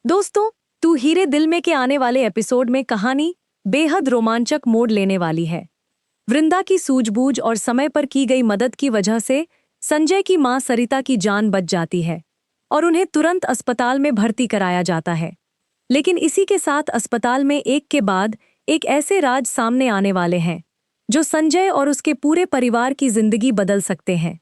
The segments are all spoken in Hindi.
दोस्तों, तू हीरे दिल में के आने वाले एपिसोड में कहानी बेहद रोमांचक मोड़ लेने वाली है। वृंदा की सूझबूझ और समय पर की गई मदद की वजह से संजय की मां सरिता की जान बच जाती है और उन्हें तुरंत अस्पताल में भर्ती कराया जाता है। लेकिन इसी के साथ अस्पताल में एक के बाद एक ऐसे राज सामने आने वाले हैं जो संजय और उसके पूरे परिवार की जिंदगी बदल सकते हैं।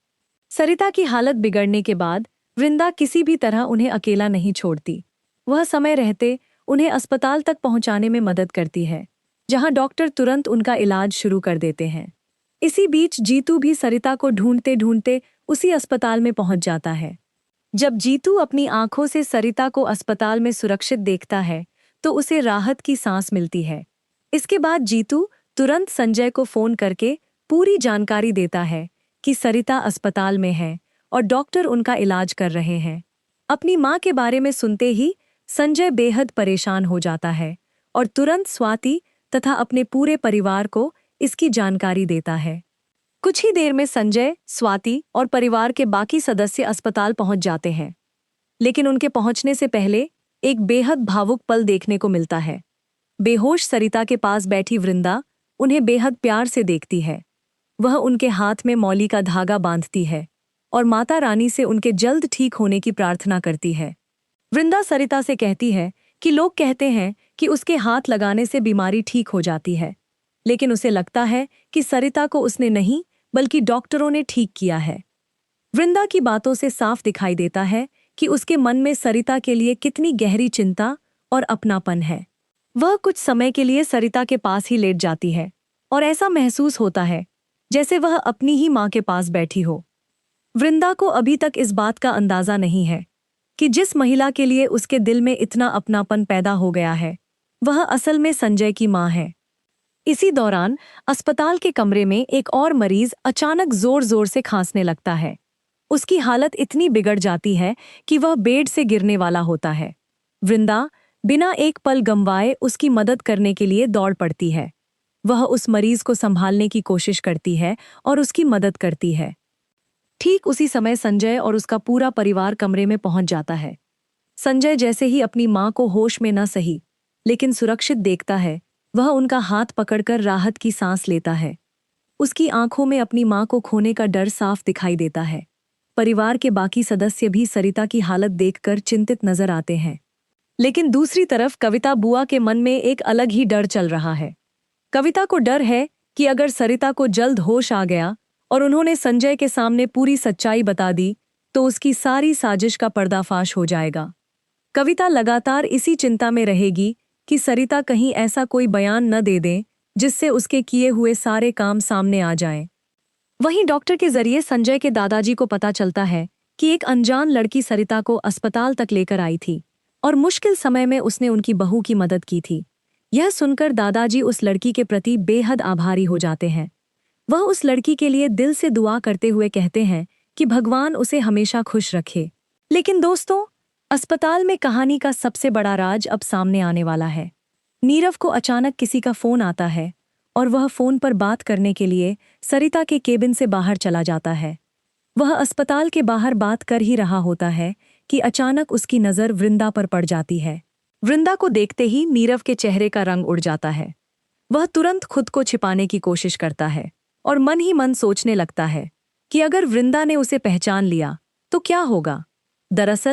सरिता की हालत बिगड़ने के बाद वृंदा किसी भी तरह उन्हें अकेला नहीं छोड़ती। वह समय रहते उन्हें अस्पताल तक पहुंचाने में मदद करती है, जहां डॉक्टर तुरंत उनका इलाज शुरू कर देते हैं। इसी बीच जीतू भी सरिता को ढूंढते ढूंढते उसी अस्पताल में पहुंच जाता है। जब जीतू अपनी आंखों से सरिता को अस्पताल में सुरक्षित देखता है तो उसे राहत की सांस मिलती है। इसके बाद जीतू तुरंत संजय को फोन करके पूरी जानकारी देता है कि सरिता अस्पताल में है और डॉक्टर उनका इलाज कर रहे हैं। अपनी मां के बारे में सुनते ही संजय बेहद परेशान हो जाता है और तुरंत स्वाति तथा अपने पूरे परिवार को इसकी जानकारी देता है। कुछ ही देर में संजय, स्वाति और परिवार के बाकी सदस्य अस्पताल पहुंच जाते हैं। लेकिन उनके पहुंचने से पहले एक बेहद भावुक पल देखने को मिलता है। बेहोश सरिता के पास बैठी वृंदा उन्हें बेहद प्यार से देखती है। वह उनके हाथ में मौली का धागा बांधती है और माता रानी से उनके जल्द ठीक होने की प्रार्थना करती है। वृंदा सरिता से कहती है कि लोग कहते हैं कि उसके हाथ लगाने से बीमारी ठीक हो जाती है, लेकिन उसे लगता है कि सरिता को उसने नहीं बल्कि डॉक्टरों ने ठीक किया है। वृंदा की बातों से साफ दिखाई देता है कि उसके मन में सरिता के लिए कितनी गहरी चिंता और अपनापन है। वह कुछ समय के लिए सरिता के पास ही लेट जाती है और ऐसा महसूस होता है जैसे वह अपनी ही मां के पास बैठी हो। वृंदा को अभी तक इस बात का अंदाजा नहीं है कि जिस महिला के लिए उसके दिल में इतना अपनापन पैदा हो गया है वह असल में संजय की मां है। इसी दौरान अस्पताल के कमरे में एक और मरीज अचानक जोर जोर से खांसने लगता है। उसकी हालत इतनी बिगड़ जाती है कि वह बेड से गिरने वाला होता है। वृंदा बिना एक पल गंवाए उसकी मदद करने के लिए दौड़ पड़ती है। वह उस मरीज को संभालने की कोशिश करती है और उसकी मदद करती है। ठीक उसी समय संजय और उसका पूरा परिवार कमरे में पहुंच जाता है। संजय जैसे ही अपनी मां को होश में न सही लेकिन सुरक्षित देखता है, वह उनका हाथ पकड़कर राहत की सांस लेता है। उसकी आंखों में अपनी मां को खोने का डर साफ दिखाई देता है। परिवार के बाकी सदस्य भी सरिता की हालत देखकर चिंतित नजर आते हैं। लेकिन दूसरी तरफ कविता बुआ के मन में एक अलग ही डर चल रहा है। कविता को डर है कि अगर सरिता को जल्द होश आ गया और उन्होंने संजय के सामने पूरी सच्चाई बता दी तो उसकी सारी साजिश का पर्दाफाश हो जाएगा। कविता लगातार इसी चिंता में रहेगी कि सरिता कहीं ऐसा कोई बयान न दे दे जिससे उसके किए हुए सारे काम सामने आ जाएं। वहीं डॉक्टर के जरिए संजय के दादाजी को पता चलता है कि एक अनजान लड़की सरिता को अस्पताल तक लेकर आई थी और मुश्किल समय में उसने उनकी बहू की मदद की थी। यह सुनकर दादाजी उस लड़की के प्रति बेहद आभारी हो जाते हैं। वह उस लड़की के लिए दिल से दुआ करते हुए कहते हैं कि भगवान उसे हमेशा खुश रखे। लेकिन दोस्तों, अस्पताल में कहानी का सबसे बड़ा राज अब सामने आने वाला है। नीरव को अचानक किसी का फोन आता है और वह फोन पर बात करने के लिए सरिता के केबिन से बाहर चला जाता है। वह अस्पताल के बाहर बात कर ही रहा होता है कि अचानक उसकी नज़र वृंदा पर पड़ जाती है। वृंदा को देखते ही नीरव के चेहरे का रंग उड़ जाता है। वह तुरंत खुद को छिपाने की कोशिश करता है और मन ही मन सोचने लगता है कि अगर वृंदा ने उसे पहचान लिया तो क्या होगा। दरअसल